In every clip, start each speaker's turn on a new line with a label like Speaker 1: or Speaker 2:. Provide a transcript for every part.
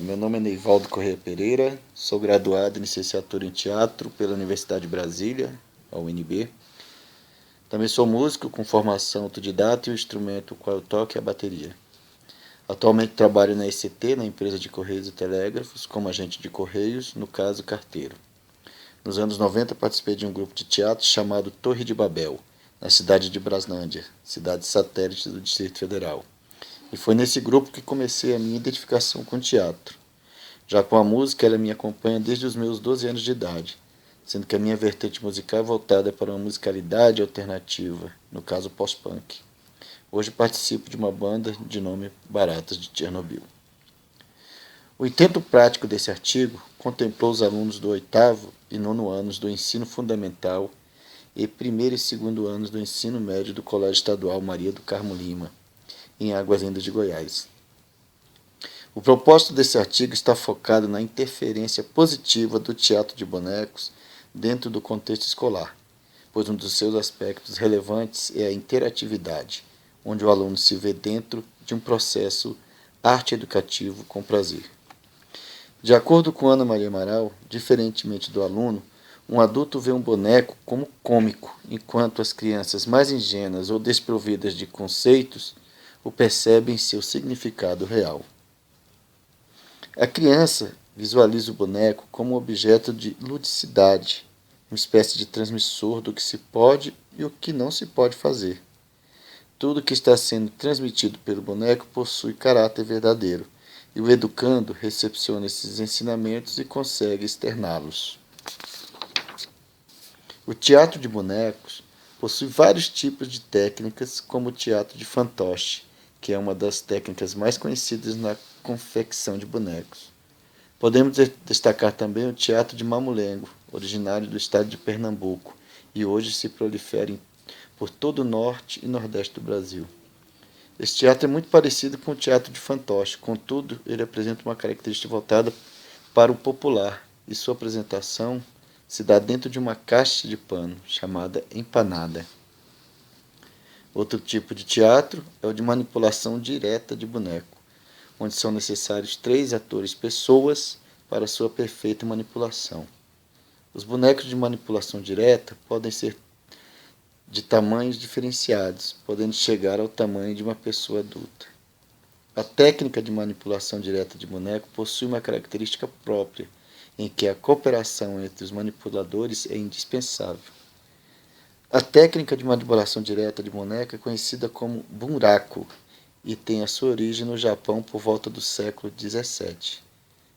Speaker 1: Meu nome é Neivaldo Corrêa Pereira, sou graduado em licenciatura em teatro pela Universidade de Brasília, a UNB. Também sou músico com formação autodidata e o instrumento qual eu toco é a bateria. Atualmente trabalho na ECT, na empresa de Correios e Telégrafos, como agente de Correios, no caso carteiro. Nos anos 90 participei de um grupo de teatro chamado Torre de Babel, na cidade de Braslândia, cidade satélite do Distrito Federal. E foi nesse grupo que comecei a minha identificação com o teatro. Já com a música, ela me acompanha desde os meus 12 anos de idade, sendo que a minha vertente musical é voltada para uma musicalidade alternativa, no caso pós-punk. Hoje participo de uma banda de nome Baratas de Chernobyl. O intento prático desse artigo contemplou os alunos do 8º e 9º anos do ensino fundamental e 1º e 2º anos do ensino médio do Colégio Estadual Maria do Carmo Lima, em Águas Lindas de Goiás. O propósito desse artigo está focado na interferência positiva do teatro de bonecos dentro do contexto escolar, pois um dos seus aspectos relevantes é a interatividade, onde o aluno se vê dentro de um processo arte-educativo com prazer. De acordo com Ana Maria Amaral, diferentemente do aluno, um adulto vê um boneco como cômico, enquanto as crianças mais ingênuas ou desprovidas de conceitos o percebem em seu significado real. A criança visualiza o boneco como um objeto de ludicidade, uma espécie de transmissor do que se pode e o que não se pode fazer. Tudo que está sendo transmitido pelo boneco possui caráter verdadeiro, e o educando recepciona esses ensinamentos e consegue externá-los. O teatro de bonecos possui vários tipos de técnicas, como o teatro de fantoche, que é uma das técnicas mais conhecidas na confecção de bonecos. Podemos destacar também o teatro de mamulengo, originário do estado de Pernambuco, e hoje se prolifera por todo o norte e nordeste do Brasil. Esse teatro é muito parecido com o teatro de fantoche, contudo, ele apresenta uma característica voltada para o popular, e sua apresentação se dá dentro de uma caixa de pano, chamada empanada. Outro tipo de teatro é o de manipulação direta de boneco, onde são necessários 3 atores pessoas para sua perfeita manipulação. Os bonecos de manipulação direta podem ser de tamanhos diferenciados, podendo chegar ao tamanho de uma pessoa adulta. A técnica de manipulação direta de boneco possui uma característica própria, em que a cooperação entre os manipuladores é indispensável. A técnica de manipulação direta de boneco é conhecida como bunraku e tem a sua origem no Japão por volta do século XVII.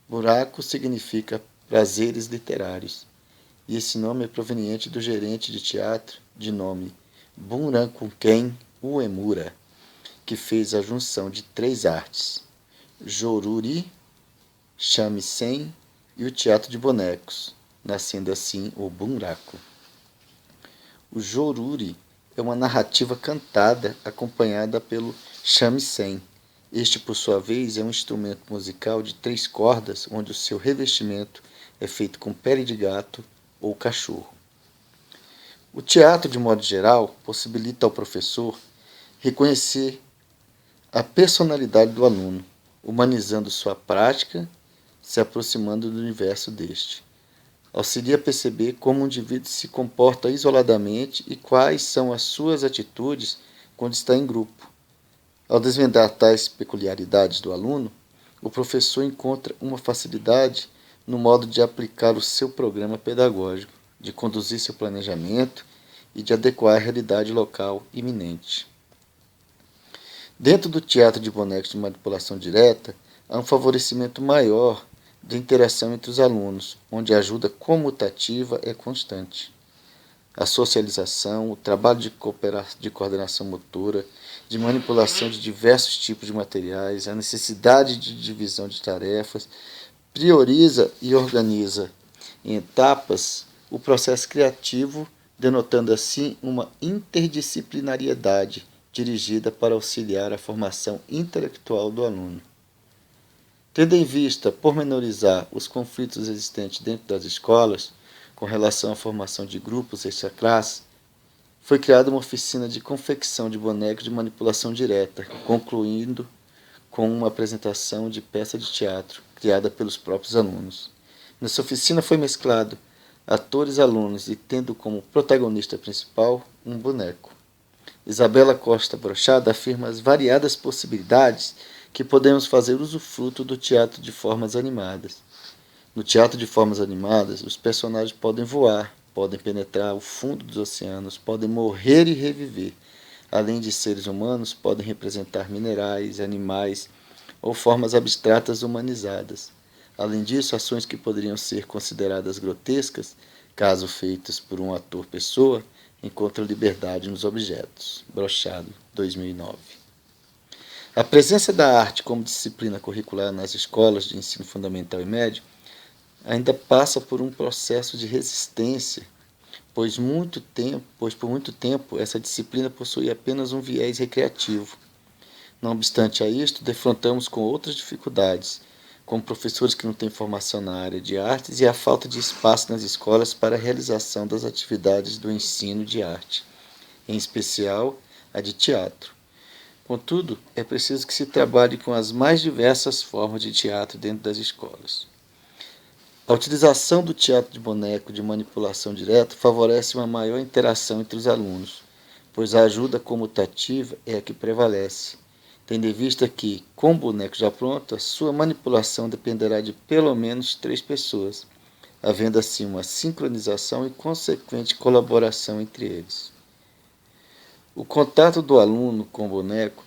Speaker 1: Bunraku significa prazeres literários, e esse nome é proveniente do gerente de teatro de nome Bunraku-ken Uemura, que fez a junção de 3 artes, joruri, shamisen e o teatro de bonecos, nascendo assim o bunraku. O joruri é uma narrativa cantada acompanhada pelo shamisen. Este, por sua vez, é um instrumento musical de 3 cordas, onde o seu revestimento é feito com pele de gato ou cachorro. O teatro, de modo geral, possibilita ao professor reconhecer a personalidade do aluno, humanizando sua prática, se aproximando do universo deste. Auxilia a perceber como o indivíduo se comporta isoladamente e quais são as suas atitudes quando está em grupo. Ao desvendar tais peculiaridades do aluno, o professor encontra uma facilidade no modo de aplicar o seu programa pedagógico, de conduzir seu planejamento e de adequar a realidade local iminente. Dentro do teatro de bonecos de manipulação direta, há um favorecimento maior de interação entre os alunos, onde a ajuda comutativa é constante. A socialização, o trabalho de coordenação motora, de manipulação de diversos tipos de materiais, a necessidade de divisão de tarefas, prioriza e organiza em etapas o processo criativo, denotando assim uma interdisciplinariedade dirigida para auxiliar a formação intelectual do aluno. Tendo em vista pormenorizar os conflitos existentes dentro das escolas com relação à formação de grupos extra-classe, foi criada uma oficina de confecção de bonecos de manipulação direta, concluindo com uma apresentação de peça de teatro criada pelos próprios alunos. Nessa oficina foi mesclado atores e alunos e tendo como protagonista principal um boneco. Isabela Costa Brochada afirma as variadas possibilidades que podemos fazer usufruto do teatro de formas animadas. No teatro de formas animadas, os personagens podem voar, podem penetrar o fundo dos oceanos, podem morrer e reviver. Além de seres humanos, podem representar minerais, animais ou formas abstratas humanizadas. Além disso, ações que poderiam ser consideradas grotescas, caso feitas por um ator-pessoa, encontram liberdade nos objetos. Brochado, 2009. A presença da arte como disciplina curricular nas escolas de ensino fundamental e médio ainda passa por um processo de resistência, pois por muito tempo essa disciplina possui apenas um viés recreativo. Não obstante a isto, defrontamos com outras dificuldades, como professores que não têm formação na área de artes e a falta de espaço nas escolas para a realização das atividades do ensino de arte, em especial a de teatro. Contudo, é preciso que se trabalhe com as mais diversas formas de teatro dentro das escolas. A utilização do teatro de boneco de manipulação direta favorece uma maior interação entre os alunos, pois a ajuda comutativa é a que prevalece, tendo em vista que, com o boneco já pronto, a sua manipulação dependerá de pelo menos 3 pessoas, havendo assim uma sincronização e consequente colaboração entre eles. O contato do aluno com o boneco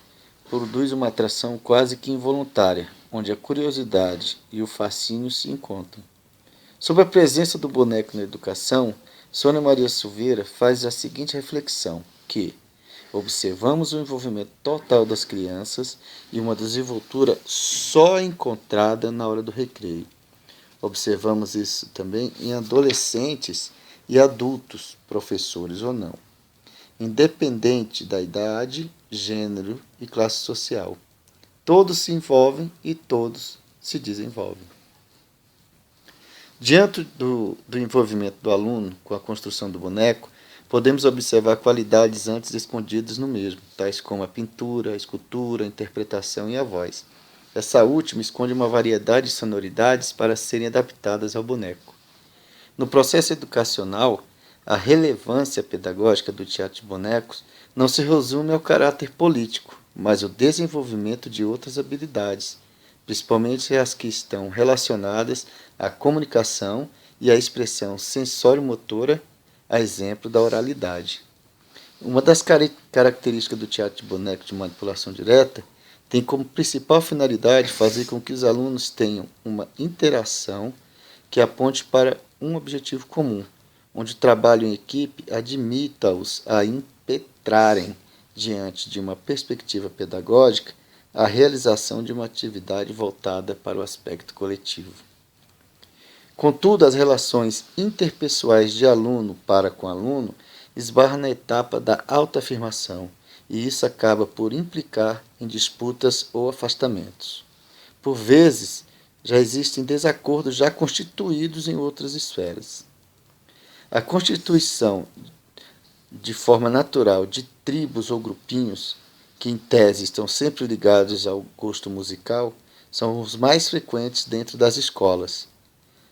Speaker 1: produz uma atração quase que involuntária, onde a curiosidade e o fascínio se encontram. Sobre a presença do boneco na educação, Sônia Maria Silveira faz a seguinte reflexão, que observamos o envolvimento total das crianças e uma desenvoltura só encontrada na hora do recreio. Observamos isso também em adolescentes e adultos, professores ou não, independente da idade, gênero e classe social. Todos se envolvem e todos se desenvolvem. Diante do envolvimento do aluno com a construção do boneco, podemos observar qualidades antes escondidas no mesmo, tais como a pintura, a escultura, a interpretação e a voz. Essa última esconde uma variedade de sonoridades para serem adaptadas ao boneco. No processo educacional, a relevância pedagógica do teatro de bonecos não se resume ao caráter político, mas ao desenvolvimento de outras habilidades, principalmente as que estão relacionadas à comunicação e à expressão sensório-motora, a exemplo da oralidade. Uma das características do teatro de boneco de manipulação direta tem como principal finalidade fazer com que os alunos tenham uma interação que aponte para um objetivo comum, onde o trabalho em equipe admita-os a impetrarem, diante de uma perspectiva pedagógica, a realização de uma atividade voltada para o aspecto coletivo. Contudo, as relações interpessoais de aluno para com aluno esbarram na etapa da autoafirmação, e isso acaba por implicar em disputas ou afastamentos. Por vezes, já existem desacordos já constituídos em outras esferas. A constituição de forma natural de tribos ou grupinhos, que em tese estão sempre ligados ao gosto musical, são os mais frequentes dentro das escolas.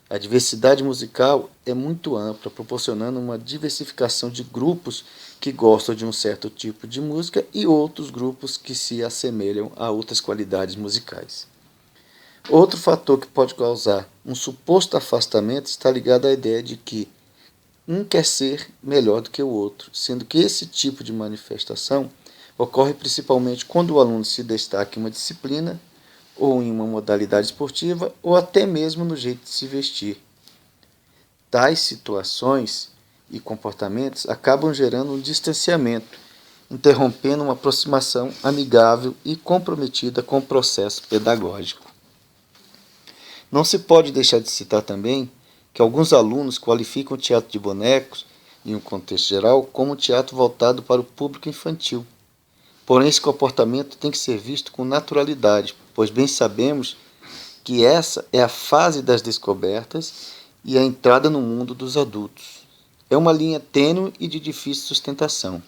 Speaker 1: A diversidade musical é muito ampla, proporcionando uma diversificação de grupos que gostam de um certo tipo de música e outros grupos que se assemelham a outras qualidades musicais. Outro fator que pode causar um suposto afastamento está ligado à ideia de que um quer ser melhor do que o outro, sendo que esse tipo de manifestação ocorre principalmente quando o aluno se destaca em uma disciplina ou em uma modalidade esportiva ou até mesmo no jeito de se vestir. Tais situações e comportamentos acabam gerando um distanciamento, interrompendo uma aproximação amigável e comprometida com o processo pedagógico. Não se pode deixar de citar também que alguns alunos qualificam o teatro de bonecos, em um contexto geral, como um teatro voltado para o público infantil. Porém, esse comportamento tem que ser visto com naturalidade, pois bem sabemos que essa é a fase das descobertas e a entrada no mundo dos adultos. É uma linha tênue e de difícil sustentação.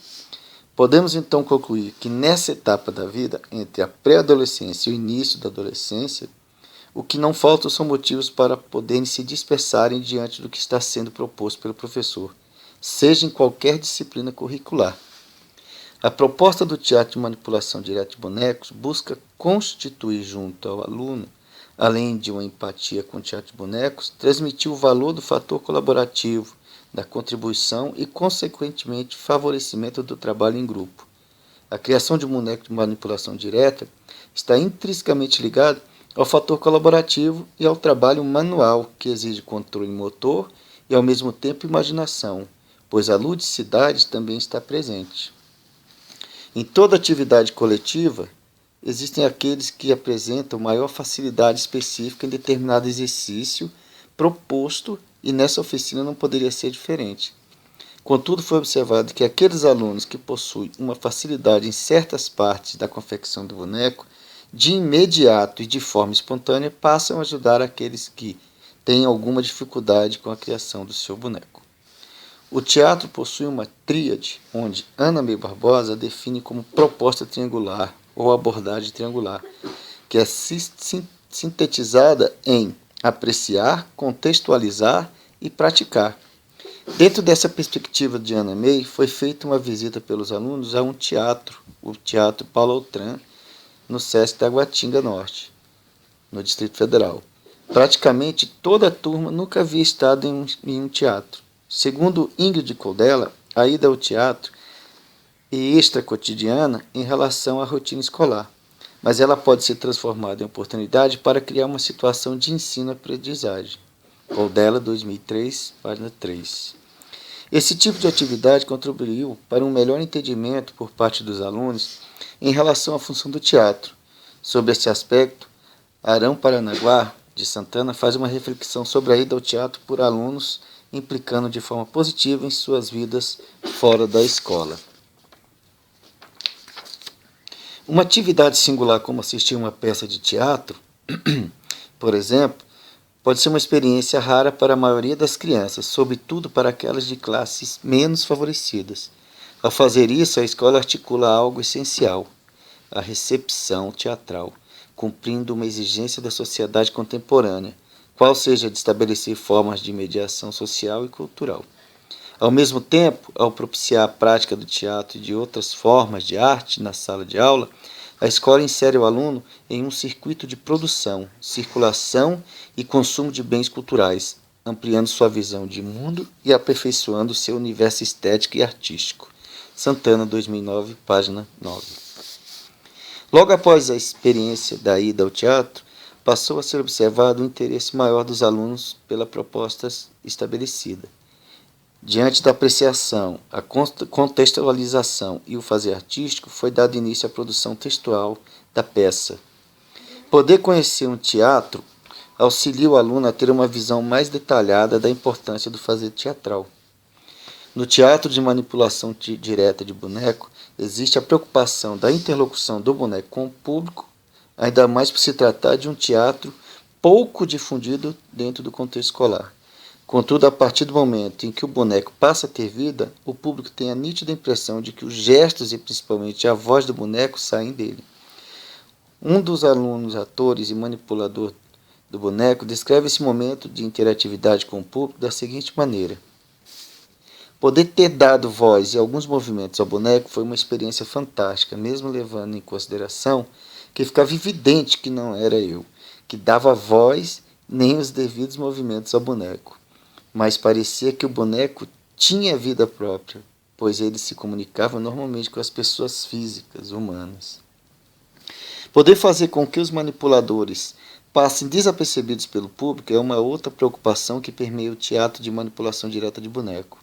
Speaker 1: Podemos então concluir que nessa etapa da vida, entre a pré-adolescência e o início da adolescência, o que não faltam são motivos para poderem se dispersarem diante do que está sendo proposto pelo professor, seja em qualquer disciplina curricular. A proposta do teatro de manipulação direta de bonecos busca constituir junto ao aluno, além de uma empatia com o teatro de bonecos, transmitir o valor do fator colaborativo, da contribuição e, consequentemente, favorecimento do trabalho em grupo. A criação de um boneco de manipulação direta está intrinsecamente ligada ao fator colaborativo e ao trabalho manual, que exige controle motor e, ao mesmo tempo, imaginação, pois a ludicidade também está presente. Em toda atividade coletiva, existem aqueles que apresentam maior facilidade específica em determinado exercício proposto e nessa oficina não poderia ser diferente. Contudo, foi observado que aqueles alunos que possuem uma facilidade em certas partes da confecção do boneco, de imediato e de forma espontânea, passam a ajudar aqueles que têm alguma dificuldade com a criação do seu boneco. O teatro possui uma tríade, onde Ana May Barbosa define como proposta triangular ou abordagem triangular, que é sintetizada em apreciar, contextualizar e praticar. Dentro dessa perspectiva de Ana May, foi feita uma visita pelos alunos a um teatro, o Teatro Paulo Autran, no Sesc da Guatinga Norte, no Distrito Federal. Praticamente toda a turma nunca havia estado em um teatro. Segundo Ingrid Coldella, a ida ao teatro é extra-cotidiana em relação à rotina escolar, mas ela pode ser transformada em oportunidade para criar uma situação de ensino-aprendizagem. Coldella, 2003, página 3. Esse tipo de atividade contribuiu para um melhor entendimento por parte dos alunos em relação à função do teatro. Sobre esse aspecto, Arão Paranaguá, de Santana, faz uma reflexão sobre a ida ao teatro por alunos, implicando de forma positiva em suas vidas fora da escola. Uma atividade singular como assistir uma peça de teatro, por exemplo, pode ser uma experiência rara para a maioria das crianças, sobretudo para aquelas de classes menos favorecidas. Ao fazer isso, a escola articula algo essencial, a recepção teatral, cumprindo uma exigência da sociedade contemporânea, qual seja de estabelecer formas de mediação social e cultural. Ao mesmo tempo, ao propiciar a prática do teatro e de outras formas de arte na sala de aula, a escola insere o aluno em um circuito de produção, circulação e consumo de bens culturais, ampliando sua visão de mundo e aperfeiçoando seu universo estético e artístico. Santana, 2009, página 9. Logo após a experiência da ida ao teatro, passou a ser observado o interesse maior dos alunos pela proposta estabelecida. Diante da apreciação, a contextualização e o fazer artístico, foi dado início à produção textual da peça. Poder conhecer um teatro auxilia o aluno a ter uma visão mais detalhada da importância do fazer teatral. No teatro de manipulação direta de boneco, existe a preocupação da interlocução do boneco com o público, ainda mais por se tratar de um teatro pouco difundido dentro do contexto escolar. Contudo, a partir do momento em que o boneco passa a ter vida, o público tem a nítida impressão de que os gestos e principalmente a voz do boneco saem dele. Um dos alunos, atores e manipulador do boneco descreve esse momento de interatividade com o público da seguinte maneira: poder ter dado voz e alguns movimentos ao boneco foi uma experiência fantástica, mesmo levando em consideração que ficava evidente que não era eu, que dava voz nem os devidos movimentos ao boneco. Mas parecia que o boneco tinha vida própria, pois ele se comunicava normalmente com as pessoas físicas, humanas. Poder fazer com que os manipuladores passem desapercebidos pelo público é uma outra preocupação que permeia o teatro de manipulação direta de boneco.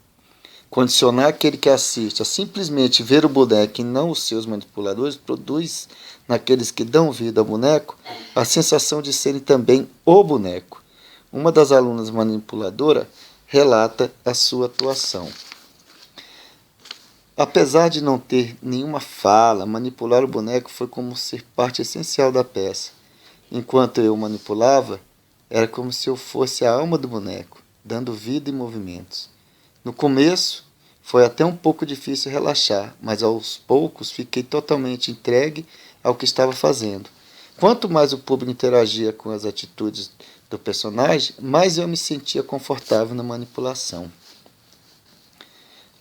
Speaker 1: Condicionar aquele que assiste a simplesmente ver o boneco e não os seus manipuladores produz, naqueles que dão vida ao boneco, a sensação de serem também o boneco. Uma das alunas manipuladoras relata a sua atuação. Apesar de não ter nenhuma fala, manipular o boneco foi como ser parte essencial da peça. Enquanto eu manipulava, era como se eu fosse a alma do boneco, dando vida e movimentos. No começo, Foi até um pouco difícil relaxar, mas aos poucos fiquei totalmente entregue ao que estava fazendo. Quanto mais o público interagia com as atitudes do personagem, mais eu me sentia confortável na manipulação.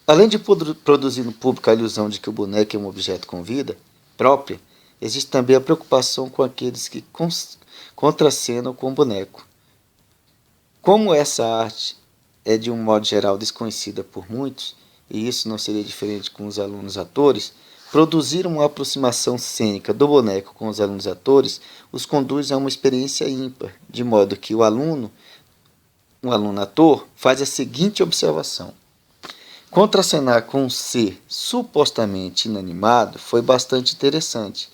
Speaker 1: Além de produzir no público a ilusão de que o boneco é um objeto com vida própria, existe também a preocupação com aqueles que contracenam com o boneco. Como essa arte é de um modo geral desconhecida por muitos, e isso não seria diferente com os alunos atores, produzir uma aproximação cênica do boneco com os alunos atores os conduz a uma experiência ímpar, de modo que um aluno ator, faz a seguinte observação: contracenar com um ser supostamente inanimado foi bastante interessante,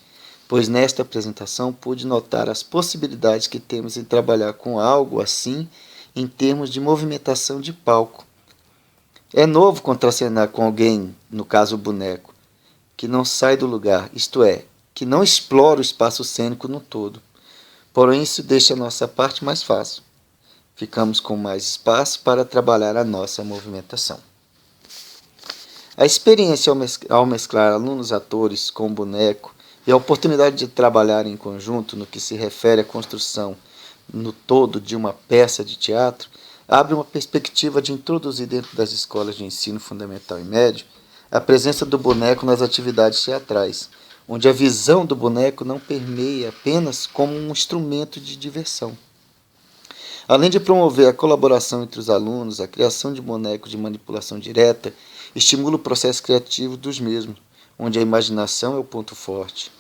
Speaker 1: pois nesta apresentação pude notar as possibilidades que temos em trabalhar com algo assim em termos de movimentação de palco. É novo contracenar com alguém, no caso o boneco, que não sai do lugar, isto é, que não explora o espaço cênico no todo. Porém, isso deixa a nossa parte mais fácil. Ficamos com mais espaço para trabalhar a nossa movimentação. A experiência ao mesclar alunos atores com boneco e a oportunidade de trabalhar em conjunto no que se refere à construção no todo de uma peça de teatro abre uma perspectiva de introduzir dentro das escolas de ensino fundamental e médio a presença do boneco nas atividades teatrais, onde a visão do boneco não permeia apenas como um instrumento de diversão. Além de promover a colaboração entre os alunos, a criação de bonecos de manipulação direta estimula o processo criativo dos mesmos, onde a imaginação é o ponto forte.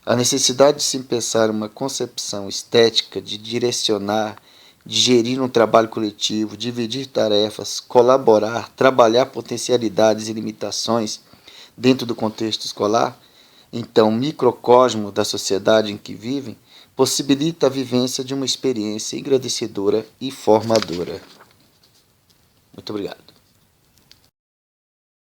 Speaker 1: A necessidade de se pensar uma concepção estética, de direcionar, de gerir um trabalho coletivo, dividir tarefas, colaborar, trabalhar potencialidades e limitações dentro do contexto escolar, então microcosmo da sociedade em que vivem, possibilita a vivência de uma experiência engrandecedora e formadora. Muito obrigado.